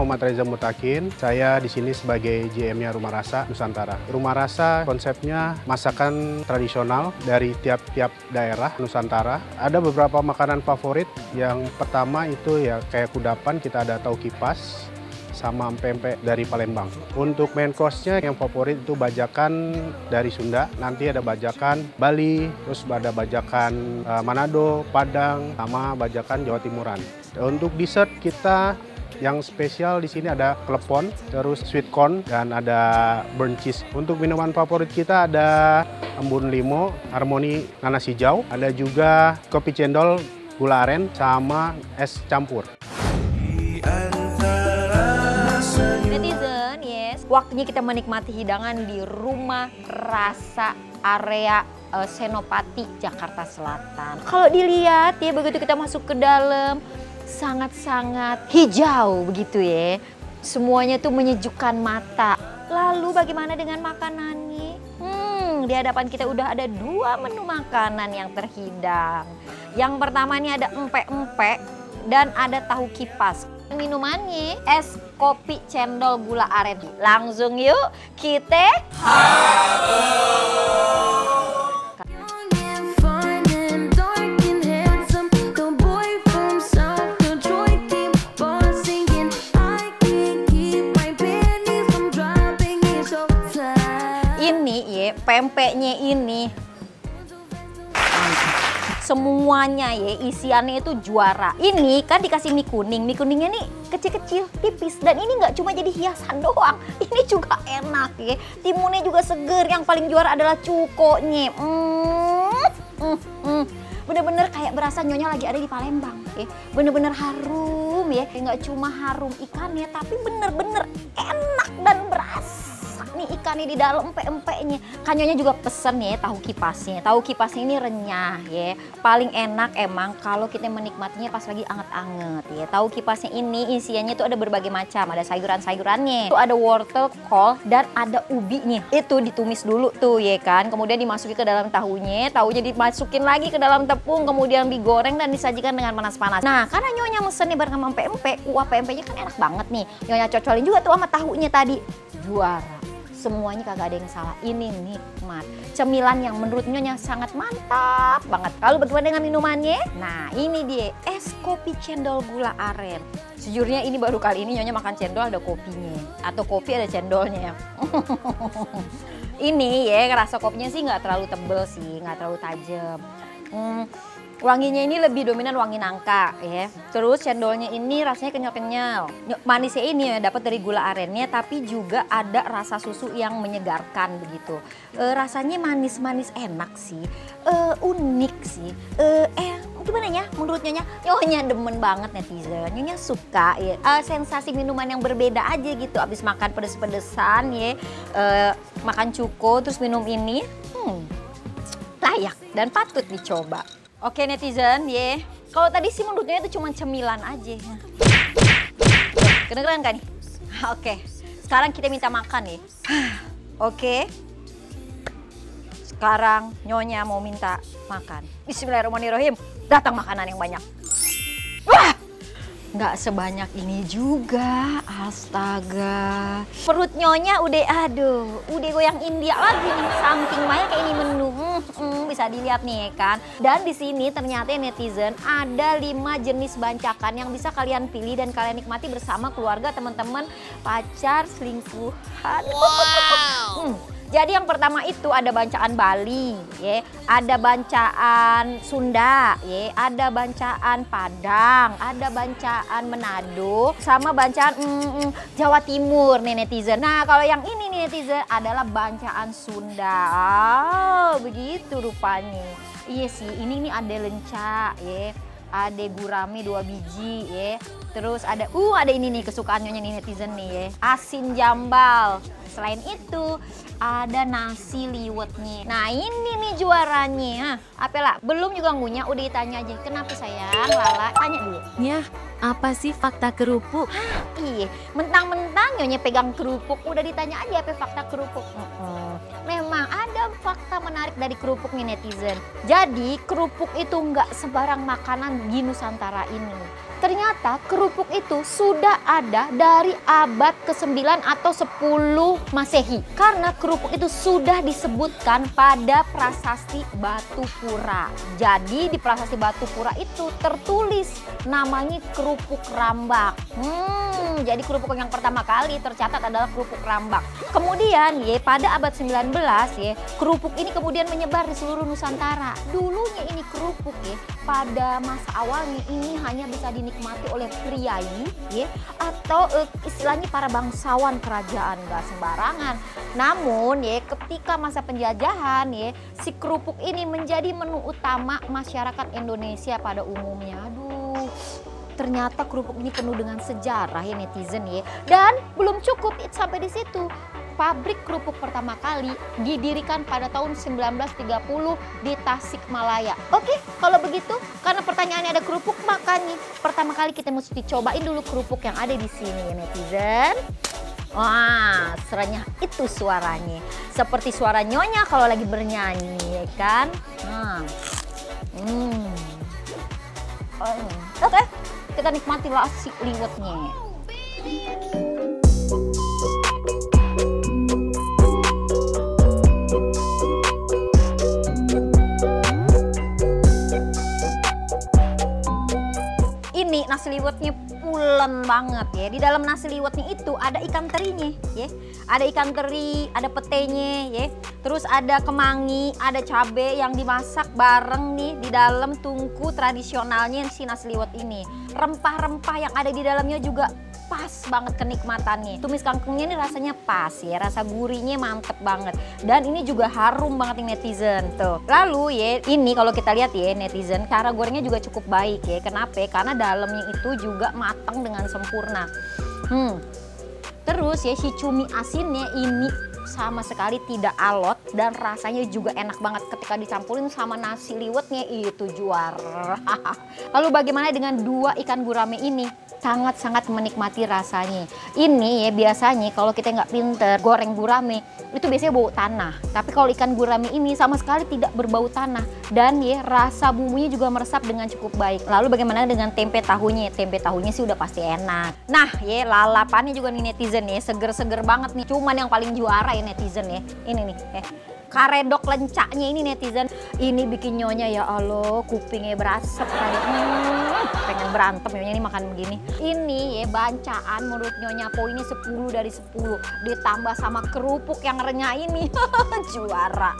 Muhammad Reza Mutakin. Saya di sini sebagai GM-nya Rumah Rasa Nusantara. Rumah Rasa konsepnya masakan tradisional dari tiap-tiap daerah Nusantara. Ada beberapa makanan favorit. Yang pertama itu ya kayak kudapan, kita ada tahu kipas sama pempek dari Palembang. Untuk main course-nya yang favorit itu bajakan dari Sunda, nanti ada bajakan Bali, terus ada bajakan Manado, Padang, sama bajakan Jawa Timuran. Untuk dessert kita yang spesial di sini ada klepon, terus sweet corn, dan ada burnt cheese. Untuk minuman favorit kita ada embun limo, harmoni nanas hijau, ada juga kopi cendol, gula aren, sama es campur. Netizen, yes, waktunya kita menikmati hidangan di Rumah Rasa area Senopati, Jakarta Selatan. Kalau dilihat ya, begitu kita masuk ke dalam, sangat-sangat hijau begitu ya. Semuanya tuh menyejukkan mata. Lalu bagaimana dengan makanannya? Di hadapan kita udah ada 2 menu makanan yang terhidang. Yang pertama ini ada empek-empek dan ada tahu kipas. Minumannya es kopi cendol gula aren. Langsung yuk kita ini ya, pempeknya ini semuanya ya, isiannya itu juara. Ini kan dikasih mie kuning. Mie kuningnya nih kecil-kecil, tipis. Dan ini nggak cuma jadi hiasan doang. Ini juga enak ya. Timunnya juga seger. Yang paling juara adalah cukonya. Bener-bener kayak berasa nyonya lagi ada di Palembang ya. Bener-bener harum ya. Nggak cuma harum ikannya, tapi bener-bener enak dan berasa nih ikannya di dalam empek-empeknya. Kanyonya juga pesen ya tahu kipasnya. Tahu kipasnya ini renyah ya. Paling enak emang kalau kita menikmatinya pas lagi anget-anget ya. Tahu kipasnya ini isiannya tuh ada berbagai macam. Ada sayuran-sayurannya. Itu ada wortel, kol, dan ada ubinya. Itu ditumis dulu tuh ya kan. Kemudian dimasukin ke dalam tahunya. Tahunya dimasukin lagi ke dalam tepung. Kemudian digoreng dan disajikan dengan panas-panas. Nah karena nyonya mesennya bareng sama empek-empek. Kuah pempeknya kan enak banget nih. Nyonya cocolin juga tuh sama tahunya tadi. Juara. Semuanya kagak ada yang salah, ini nikmat. Cemilan yang menurut nyonya sangat mantap banget. Lalu bagaimana dengan minumannya? Nah ini dia, es kopi cendol gula aren. Sejujurnya ini baru kali ini nyonya makan cendol ada kopinya. Atau kopi ada cendolnya. Ini ya, rasa kopinya sih nggak terlalu tebel sih, nggak terlalu tajam. Wanginya ini lebih dominan wangi nangka ya. Terus cendolnya ini rasanya kenyal-kenyal. Manisnya ini ya dapat dari gula arennya, tapi juga ada rasa susu yang menyegarkan begitu. Rasanya manis-manis enak sih. Unik sih. Gimana ya menurut nyonya? Nyonya demen banget netizen. Nyonya suka ya. Sensasi minuman yang berbeda aja gitu. Abis makan pedes-pedesan ya. Makan cuko terus minum ini. Layak dan patut dicoba. Oke netizen, ya. Kalau tadi sih menurutnya itu cuma cemilan aja. Kedengeran kan nih? Oke, sekarang kita minta makan nih. Oke. Sekarang nyonya mau minta makan. Bismillahirrahmanirrahim. Datang makanan yang banyak. Wah! Nggak sebanyak ini juga, astaga. Perut nyonya udah goyang India lagi nih. Saking banyak kayak ini menu, bisa dilihat nih kan. Dan di sini ternyata netizen ada 5 jenis bancakan yang bisa kalian pilih dan kalian nikmati bersama keluarga, teman-teman, pacar, selingkuhan. Wow. Jadi yang pertama itu ada bancaan Bali, ya, ada bancaan Sunda, ya, ada bancaan Padang, ada bancaan Manado, sama bancaan Jawa Timur nih netizen. Nah kalau yang ini nih netizen adalah bancaan Sunda. Begitu rupanya. Iya sih, ini nih ada lenca, ya, ada gurame 2 biji, ya. Terus ada ini nih kesukaannya nih netizen nih ya, asin jambal. Selain itu ada nasi liwetnya. Nah ini nih juaranya. Apa lah? Belum juga ngunyah udah ditanya aja. Kenapa sayang? Lala tanya dulu. Ya, apa sih fakta kerupuk? Iya, mentang-mentang nyonya pegang kerupuk udah ditanya aja apa fakta kerupuk. Memang ada fakta menarik dari kerupuk nih netizen. Jadi kerupuk itu nggak sebarang makanan di Nusantara ini. Ternyata kerupuk itu sudah ada dari abad ke-9 atau 10 Masehi. Karena kerupuk itu sudah disebutkan pada prasasti Batu Pura. Jadi di prasasti Batu Pura itu tertulis namanya kerupuk rambak. Jadi kerupuk yang pertama kali tercatat adalah kerupuk rambak. Kemudian ya pada abad 19 ya, kerupuk ini kemudian menyebar di seluruh Nusantara. Dulunya ini kerupuk ya, pada masa awalnya ini hanya bisa dinikmati oleh priai ya, atau istilahnya para bangsawan kerajaan, nggak sembarangan. Namun ya ketika masa penjajahan ya, si kerupuk ini menjadi menu utama masyarakat Indonesia pada umumnya. Aduh, ternyata kerupuk ini penuh dengan sejarah ya netizen ya. Dan belum cukup sampai di situ. Pabrik kerupuk pertama kali didirikan pada tahun 1930 di Tasikmalaya. Oke, kalau begitu karena pertanyaannya ada kerupuk, makanya pertama kali kita mesti cobain dulu kerupuk yang ada di sini ya netizen. Wah, serenyah itu suaranya. Seperti suara nyonya kalau lagi bernyanyi ya kan. Oke, kita nikmati nasi liwetnya. Ini nasi liwetnya pulen banget ya. Di dalam nasi liwetnya itu ada ikan terinya ya. Ada ikan teri, ada petenya ya. Terus ada kemangi, ada cabai yang dimasak bareng nih di dalam tungku tradisionalnya si nasi liwet ini. Rempah-rempah yang ada di dalamnya juga pas banget kenikmatannya. Tumis kangkungnya ini rasanya pas ya, rasa gurihnya mantep banget. Dan ini juga harum banget nih netizen tuh. Lalu ya, ini kalau kita lihat ya netizen, cara gorengnya juga cukup baik ya. Kenapa? Karena dalamnya itu juga matang dengan sempurna. Terus ya si cumi asinnya ini sama sekali tidak alot dan rasanya juga enak banget ketika dicampurin sama nasi liwetnya, itu juara. Lalu bagaimana dengan dua ikan gurame ini? Sangat-sangat menikmati rasanya. Ini ya biasanya kalau kita nggak pinter goreng gurame itu biasanya bau tanah. Tapi kalau ikan gurame ini sama sekali tidak berbau tanah dan ya rasa bumbunya juga meresap dengan cukup baik. Lalu bagaimana dengan tempe tahunya? Tempe tahunya sih udah pasti enak. Nah ya lalapannya juga nih netizen ya, seger-seger banget nih. Cuman yang paling juara ya netizen ya, ini nih karedok lencaknya ini netizen. Ini bikin nyonya ya Allah kupingnya berasap kayak pengen berantem nyonya ini makan begini. Ini ya bancaan menurut Nyonya Po ini 10 dari 10 ditambah sama kerupuk yang renyah ini. Juara.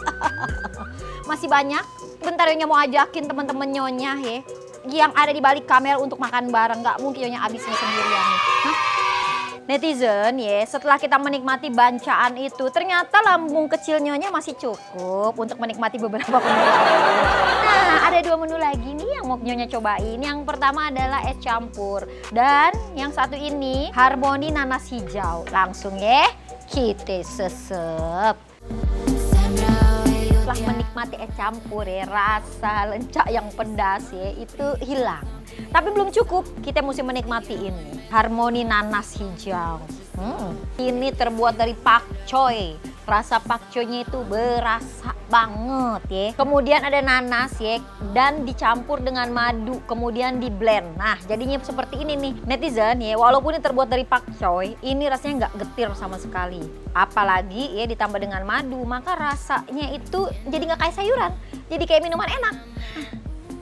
Masih banyak. Bentar Nyonya mau ajakin teman-teman Nyonya ya yang ada di balik kamera untuk makan bareng. Nggak mungkin Nyonya abisin sendirian nih. Netizen ya, setelah kita menikmati bancaan itu, ternyata lambung kecil Nyonya masih cukup untuk menikmati beberapa menu lagi. Nah, ada dua menu lagi nih yang mau Nyonya cobain. Yang pertama adalah es campur. Dan yang satu ini, harmoni nanas hijau. Langsung ya, kita sesep. Setelah menikmati es campur ya, rasa lencak yang pedas ya, itu hilang. Tapi belum cukup, kita mesti menikmati ini. Harmoni nanas hijau. Ini terbuat dari pakcoy. Rasa pakcoynya itu berasa banget ya. Kemudian ada nanas ya, dan dicampur dengan madu, kemudian di blend. Nah jadinya seperti ini nih netizen ya. Walaupun ini terbuat dari pakcoy, ini rasanya nggak getir sama sekali. Apalagi ya ditambah dengan madu, maka rasanya itu jadi nggak kayak sayuran, jadi kayak minuman enak.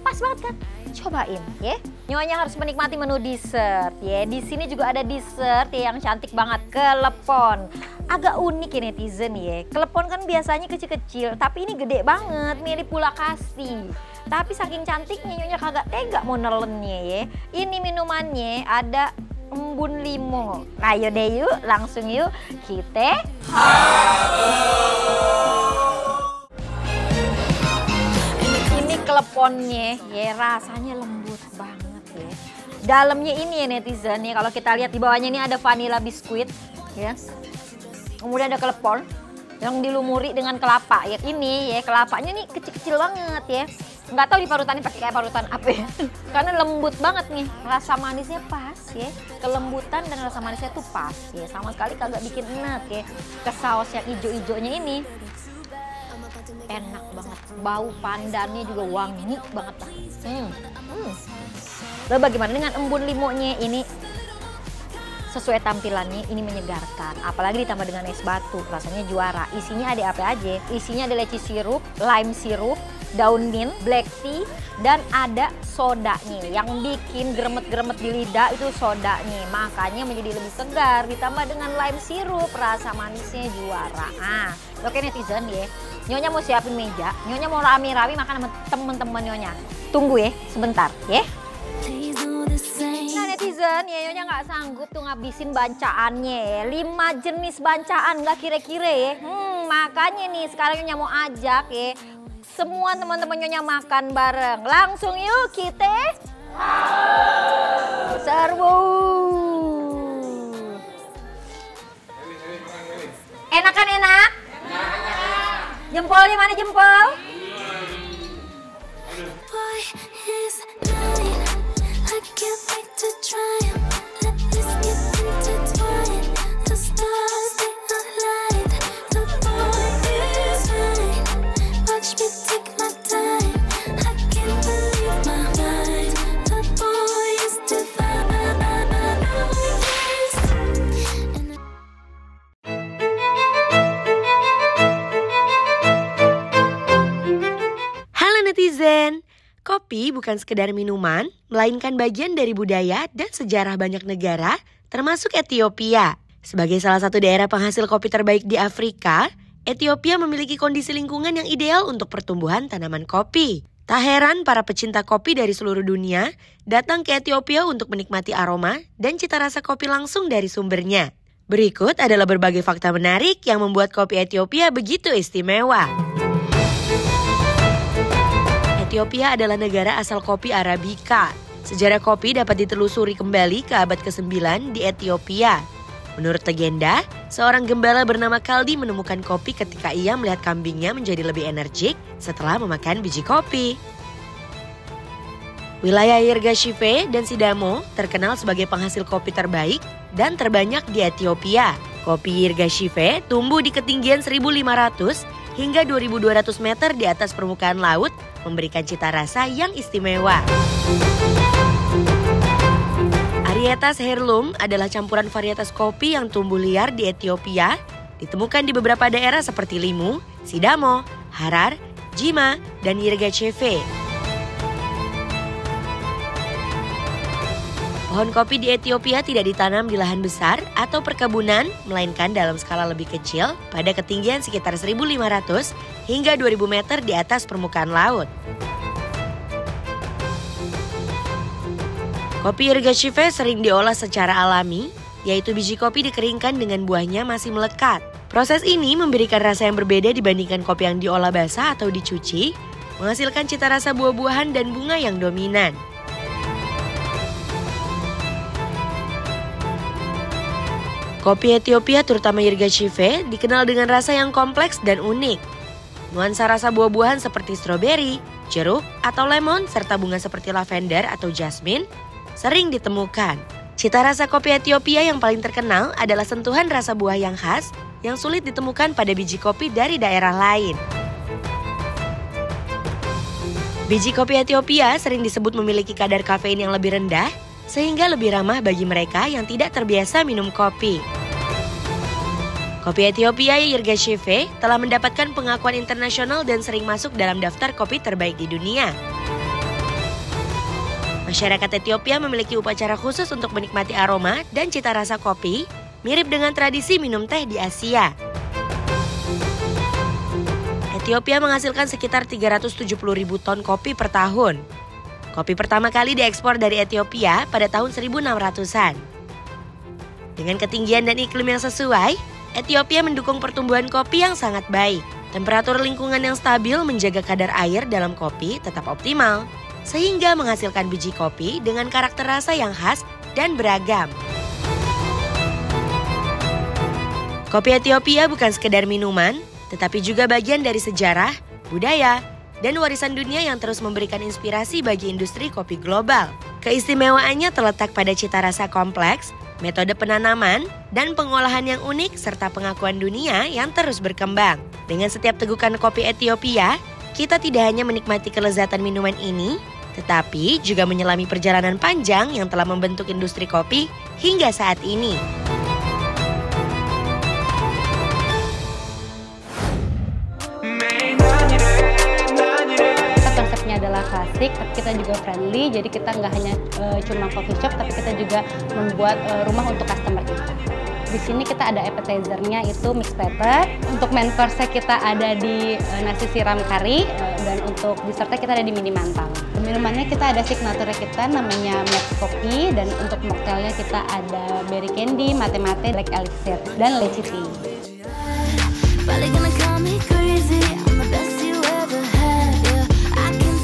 Pas banget kan? Cobain ya. Nyonya harus menikmati menu dessert ya. Di sini juga ada dessert ya yang cantik banget, kelepon. Agak unik ya netizen ya. Kelepon kan biasanya kecil-kecil, tapi ini gede banget, mirip pula kasti. Tapi saking cantiknya Nyonya kagak tega mau nelennya ya. Ini minumannya ada embun limo. Ayo deh yuk, langsung yuk kita. Keleponnya ya rasanya lembut banget ya. Dalamnya ini ya netizen ya, kalau kita lihat di bawahnya ini ada vanilla biskuit ya. Kemudian ada kelepon yang dilumuri dengan kelapa ya. Ini ya kelapanya nih kecil-kecil banget ya. Nggak tahu di parutannya pakai kayak parutan apa ya. Karena lembut banget nih, rasa manisnya pas ya. Kelembutan dan rasa manisnya tuh pas ya. Sama sekali kagak bikin enak ya. Ke saus yang ijo-ijonya ini. enak banget. Bau pandannya juga wangi banget lah. Lalu bagaimana dengan embun limonya? Ini sesuai tampilannya, ini menyegarkan. Apalagi ditambah dengan es batu, rasanya juara. Isinya ada apa aja? Isinya ada leci sirup, lime sirup, daun mint, black tea, dan ada sodanya. Yang bikin gremet-gremet di lidah itu sodanya. Makanya menjadi lebih segar. Ditambah dengan lime sirup, rasa manisnya juara. Oke netizen ya. Nyonya mau siapin meja, Nyonya mau rame-rame makan sama temen-temen Nyonya. Tunggu ya, sebentar ya. Nah netizen, ya Nyonya nggak sanggup tuh ngabisin bancaannya. 5 jenis bancaan nggak kira-kira ya. Makanya nih sekarang Nyonya mau ajak ya. Semua teman-teman Nyonya makan bareng. Langsung yuk kita serbu. Enak kan enak? Jempolnya mana jempol? Netizen, kopi bukan sekedar minuman, melainkan bagian dari budaya dan sejarah banyak negara, termasuk Ethiopia. Sebagai salah satu daerah penghasil kopi terbaik di Afrika, Ethiopia memiliki kondisi lingkungan yang ideal untuk pertumbuhan tanaman kopi. Tak heran para pecinta kopi dari seluruh dunia datang ke Ethiopia untuk menikmati aroma dan cita rasa kopi langsung dari sumbernya. Berikut adalah berbagai fakta menarik yang membuat kopi Ethiopia begitu istimewa. Ethiopia adalah negara asal kopi Arabica. Sejarah kopi dapat ditelusuri kembali ke abad ke-9 di Ethiopia. Menurut legenda, seorang gembala bernama Kaldi menemukan kopi ketika ia melihat kambingnya menjadi lebih energik setelah memakan biji kopi. Wilayah Yirgacheffe dan Sidamo terkenal sebagai penghasil kopi terbaik dan terbanyak di Ethiopia. Kopi Yirgacheffe tumbuh di ketinggian 1.500 hingga 2.200 meter di atas permukaan laut, memberikan cita rasa yang istimewa. Varietas heirloom adalah campuran varietas kopi yang tumbuh liar di Ethiopia, ditemukan di beberapa daerah seperti Limu, Sidamo, Harar, Jima, dan Yirgacheffe. Pohon kopi di Ethiopia tidak ditanam di lahan besar atau perkebunan, melainkan dalam skala lebih kecil pada ketinggian sekitar 1.500 hingga 2.000 meter di atas permukaan laut. Kopi Yirgacheffe sering diolah secara alami, yaitu biji kopi dikeringkan dengan buahnya masih melekat. Proses ini memberikan rasa yang berbeda dibandingkan kopi yang diolah basah atau dicuci, menghasilkan cita rasa buah-buahan dan bunga yang dominan. Kopi Ethiopia terutama Yirgacheffe dikenal dengan rasa yang kompleks dan unik. Nuansa rasa buah-buahan seperti stroberi, jeruk, atau lemon serta bunga seperti lavender atau jasmine sering ditemukan. Cita rasa kopi Ethiopia yang paling terkenal adalah sentuhan rasa buah yang khas yang sulit ditemukan pada biji kopi dari daerah lain. Biji kopi Ethiopia sering disebut memiliki kadar kafein yang lebih rendah sehingga lebih ramah bagi mereka yang tidak terbiasa minum kopi. Kopi Ethiopia Yirgacheffe telah mendapatkan pengakuan internasional dan sering masuk dalam daftar kopi terbaik di dunia. Masyarakat Ethiopia memiliki upacara khusus untuk menikmati aroma dan cita rasa kopi, mirip dengan tradisi minum teh di Asia. Ethiopia menghasilkan sekitar 370.000 ton kopi per tahun. Kopi pertama kali diekspor dari Ethiopia pada tahun 1600-an. Dengan ketinggian dan iklim yang sesuai, Ethiopia mendukung pertumbuhan kopi yang sangat baik. Temperatur lingkungan yang stabil menjaga kadar air dalam kopi tetap optimal, sehingga menghasilkan biji kopi dengan karakter rasa yang khas dan beragam. Kopi Ethiopia bukan sekedar minuman, tetapi juga bagian dari sejarah, budaya, dan warisan dunia yang terus memberikan inspirasi bagi industri kopi global. Keistimewaannya terletak pada cita rasa kompleks, metode penanaman, dan pengolahan yang unik serta pengakuan dunia yang terus berkembang. Dengan setiap tegukan kopi Ethiopia, kita tidak hanya menikmati kelezatan minuman ini, tetapi juga menyelami perjalanan panjang yang telah membentuk industri kopi hingga saat ini. Konsepnya adalah klasik, tapi kita juga friendly. Jadi kita nggak hanya cuma coffee shop, tapi kita juga membuat rumah untuk customer kita. Di sini kita ada appetizer-nya itu mixed platter. Untuk main course kita ada di nasi siram kari, dan untuk dessertnya kita ada di mini mantau. Minumannya kita ada signature kita namanya Max Coffee, dan untuk mocktailnya kita ada berry candy, mate mate, black elixir, dan lychee tea.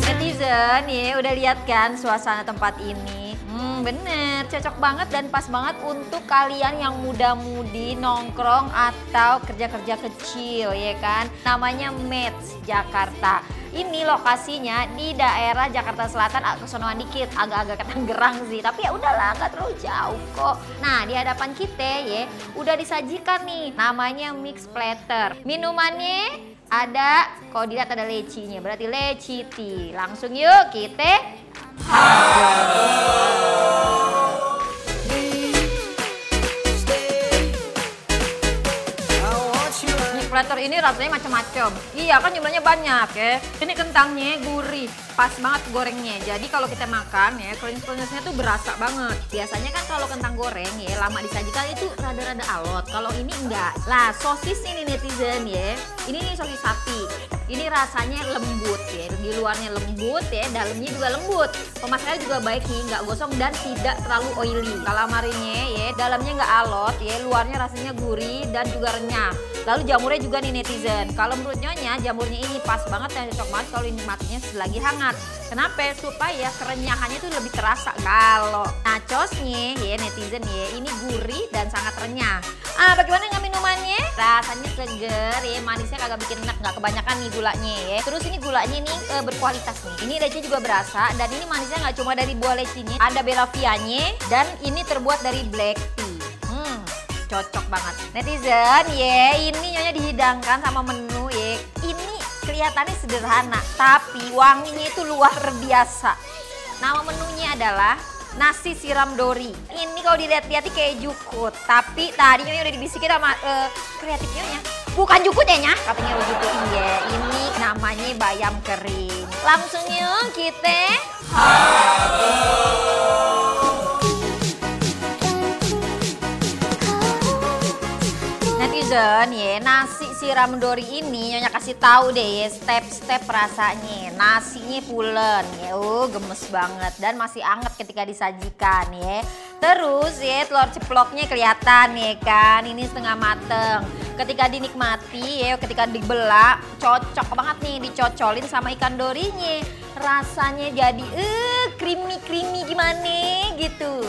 Netizen ya udah lihat kan suasana tempat ini. Bener, cocok banget dan pas banget untuk kalian yang muda-mudi nongkrong atau kerja-kerja kecil ya kan. Namanya Match Jakarta. Ini lokasinya di daerah Jakarta Selatan, kesonoan dikit, agak-agak ke Tangerang sih. Tapi ya udahlah, nggak terlalu jauh kok. Nah, di hadapan kita ya udah disajikan nih, namanya mixed platter. Minumannya ada, kalau dilihat ada lecinya, berarti lychee tea. Langsung yuk kita platter ini rasanya macam-macam. Iya kan jumlahnya banyak ya. Ini kentangnya gurih, pas banget gorengnya. Jadi kalau kita makan ya, crunchy-crunchy-nya tuh berasa banget. Biasanya kan kalau kentang goreng ya lama disajikan itu rada-rada alot. Kalau ini enggak. Lah sosis ini netizen ya. Ini nih sosis sapi. Ini rasanya lembut ya. Di luarnya lembut ya, dalamnya juga lembut. Pemasakannya juga baik nih, nggak gosong dan tidak terlalu oily. Calamarinya ya, dalamnya nggak alot ya, luarnya rasanya gurih dan juga renyah. Lalu jamurnya juga nih netizen. Kalau menurut Nyonya jamurnya ini pas banget dan cocok banget kalau dinikmatinya selagi hangat. Kenapa? Supaya kerenyahannya tuh lebih terasa. Kalau nachosnya ya netizen ya, ini gurih dan sangat renyah. Bagaimana dengan minumannya? Rasanya seger ya, manisnya kagak bikin enak, nggak kebanyakan nih gulanya ya. Terus ini gulanya nih berkualitas nih. Ini leci juga berasa dan ini manisnya nggak cuma dari buah lecinya, ada belavianya dan ini terbuat dari black tea. Cocok banget. Netizen ya, ini Nyonya dihidangkan sama menu ya. Ini kelihatannya sederhana, tapi wanginya itu luar biasa. Nama menunya adalah nasi siram dori. Ini kalau dilihat-lihat kayak jukut, tapi tadi Nyonya udah dibisikin sama kreatif Nyonya. Bukan jukut ya Nya, katanya begitu. Iya, ini namanya bayam kering. Langsung yuk kita netizen ya, nasi siram dori ini Nyonya kasih tahu deh ya, step-step rasanya. Nasinya pulen ya, gemes banget dan masih anget ketika disajikan ya. Terus ya telur ceploknya kelihatan ya kan, ini setengah mateng. Ketika dinikmati ya, ketika dibelah cocok banget nih, dicocolin sama ikan dorinya. Rasanya jadi creamy gimana gitu.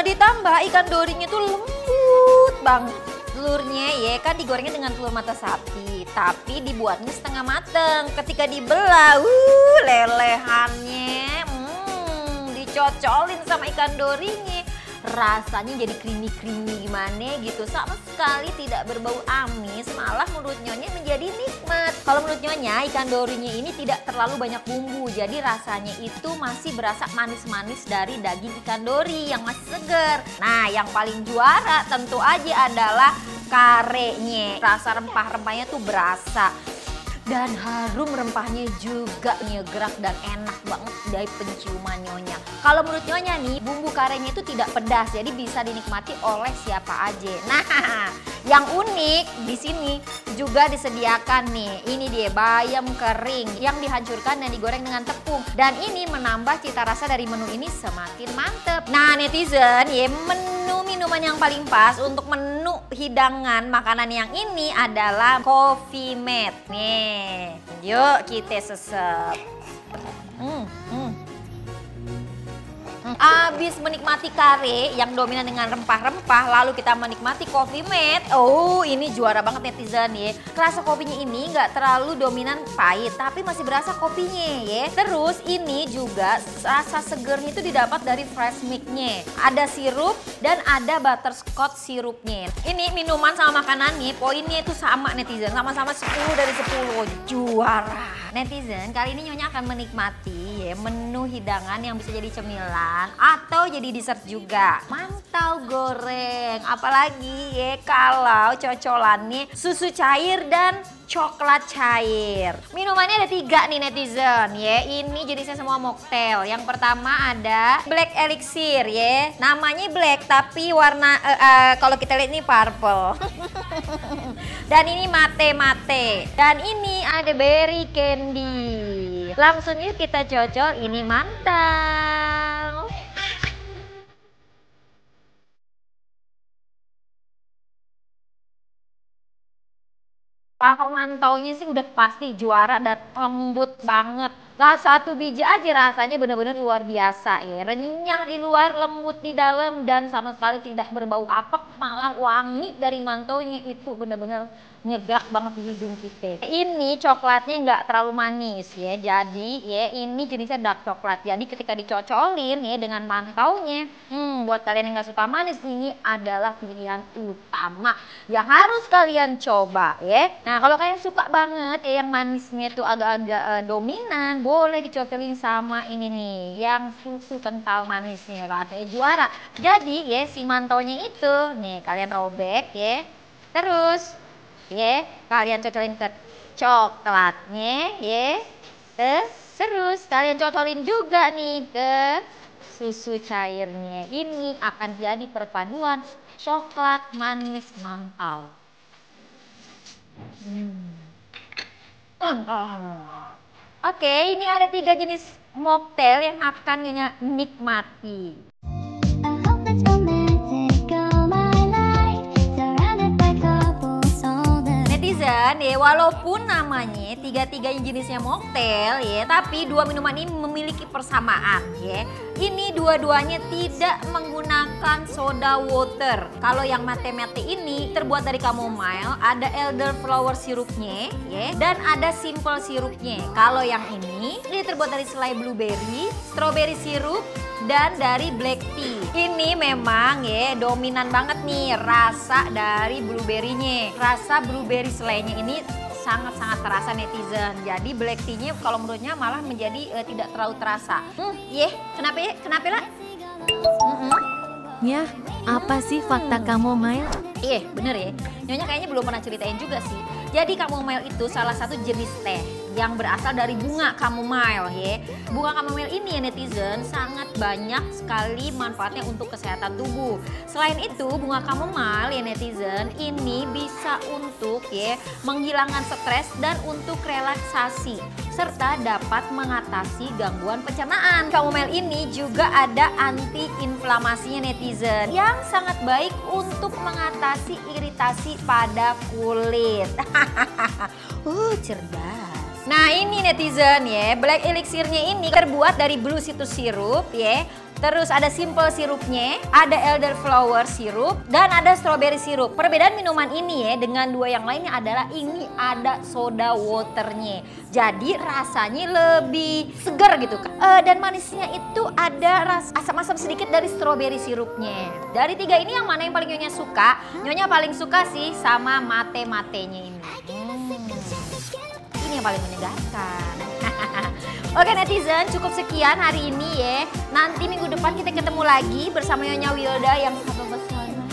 Ditambah ikan dorinya tuh lembut banget. Telurnya ya kan digorengnya dengan telur mata sapi, tapi dibuatnya setengah mateng. Ketika dibelah, lelehannya dicocolin sama ikan dorinya. Rasanya jadi creamy gimana gitu, sama sekali tidak berbau amis, malah menurut Nyonya menjadi nikmat. Kalau menurut Nyonya ikan dorinya ini tidak terlalu banyak bumbu, jadi rasanya itu masih berasa manis-manis dari daging ikan dori yang masih segar. Nah yang paling juara tentu aja adalah karenya, rasa rempah-rempahnya tuh berasa. Dan harum rempahnya juga nyegerak dan enak banget dari penciuman Nyonya. Kalau menurut Nyonya nih, bumbu karenya itu tidak pedas, jadi bisa dinikmati oleh siapa aja. Nah, yang unik di sini juga disediakan nih, ini dia bayam kering yang dihancurkan dan digoreng dengan tepung. Dan ini menambah cita rasa dari menu ini semakin mantep. Nah netizen, ya menu minuman yang paling pas untuk menu hidangan makanan yang ini adalah Coffee Mate. Nih, yuk kita sesep. Abis menikmati kare yang dominan dengan rempah-rempah, lalu kita menikmati Coffee Mate. Oh, ini juara banget netizen ya. Rasa kopinya ini nggak terlalu dominan pahit, tapi masih berasa kopinya ya. Terus ini juga rasa segernya itu didapat dari fresh milk-nya. Ada sirup dan ada butterscotch sirupnya. Ini minuman sama makanannya, poinnya itu sama netizen, sama-sama 10 dari 10, juara. Netizen, kali ini Nyonya akan menikmati ya menu hidangan yang bisa jadi cemilan atau jadi dessert juga. Mantau goreng, apalagi ya kalau cocolannya susu cair dan coklat cair. Minumannya ada 3 nih netizen ya. Ini jenisnya semua mocktail. Yang pertama ada Black Elixir ya. Namanya black tapi warna kalau kita lihat ini purple. Dan ini mate-mate. Dan ini ada berry candy. Langsung yuk kita cocol, ini mantap. Kalau mantaunya sih udah pasti juara dan lembut banget. Nah, 1 biji aja rasanya benar-benar luar biasa ya. Renyah di luar, lembut di dalam dan sama sekali tidak berbau apek, malah wangi dari mantaunya itu benar-benar nyegak banget di hidung kita. Ini coklatnya nggak terlalu manis ya. Jadi ya ini jenisnya dark coklat. Jadi ketika dicocolin ya dengan mantaunya, buat kalian yang nggak suka manis ini adalah pilihan utama yang harus kalian coba ya. Nah, kalau kalian suka banget ya yang manisnya itu agak-agak dominan, boleh dicocolin sama ini nih, yang susu kental manisnya, rasanya juara. Jadi ya si mantaunya itu, nih kalian robek ya, terus ya kalian cocolin ke coklatnya ya, terus kalian cocolin juga nih ke susu cairnya. Ini akan jadi perpaduan coklat manis mantau. Oke, ini ada 3 jenis mocktail yang akan Nyonya nikmati. Netizen ya, walaupun namanya 3-3 jenisnya mocktail ya, tapi 2 minuman ini memiliki persamaan ya. Ini dua-duanya tidak menggunakan soda water. Kalau yang mate-mate ini terbuat dari chamomile, ada elderflower sirupnya ya, dan ada simple sirupnya. Kalau yang ini terbuat dari selai blueberry, strawberry sirup, dan dari black tea. Ini memang ya dominan banget nih rasa dari blueberry-nya. Rasa blueberry selainya ini sangat-sangat terasa netizen. Jadi black tea-nya kalau menurutnya malah menjadi tidak terlalu terasa. Kenapa lah? Ya, apa sih fakta chamomile? Iya, bener ya. Nyonya kayaknya belum pernah ceritain juga sih. Jadi chamomile itu salah satu jenis teh yang berasal dari bunga chamomile ya. Bunga chamomile ini ya netizen sangat banyak sekali manfaatnya untuk kesehatan tubuh. Selain itu bunga chamomile ya netizen ini bisa untuk ya menghilangkan stres dan untuk relaksasi serta dapat mengatasi gangguan pencernaan. Chamomile ini juga ada anti-inflamasinya netizen yang sangat baik untuk mengatasi iritasi pada kulit. Cerdas. Nah ini netizen ya, Black Elixirnya ini terbuat dari blue citrus sirup ya. Terus ada simple sirupnya, ada elderflower sirup, dan ada strawberry sirup. Perbedaan minuman ini ya dengan 2 yang lainnya adalah ini ada soda waternya. Jadi rasanya lebih segar gitu kan. Dan manisnya itu ada asam-asam sedikit dari strawberry sirupnya. Dari 3 ini yang mana yang paling Nyonya suka? Nyonya paling suka sih sama mate-matenya ini. Ini yang paling menyegarkan. Oke netizen, cukup sekian hari ini ya. Nanti minggu depan kita ketemu lagi bersama Nyonya Wilda yang sangat pesona.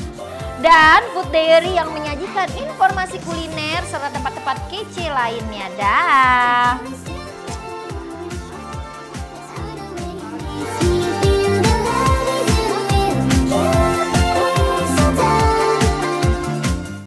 Dan Food Diary yang menyajikan informasi kuliner serta tempat-tempat kece lainnya. Dah.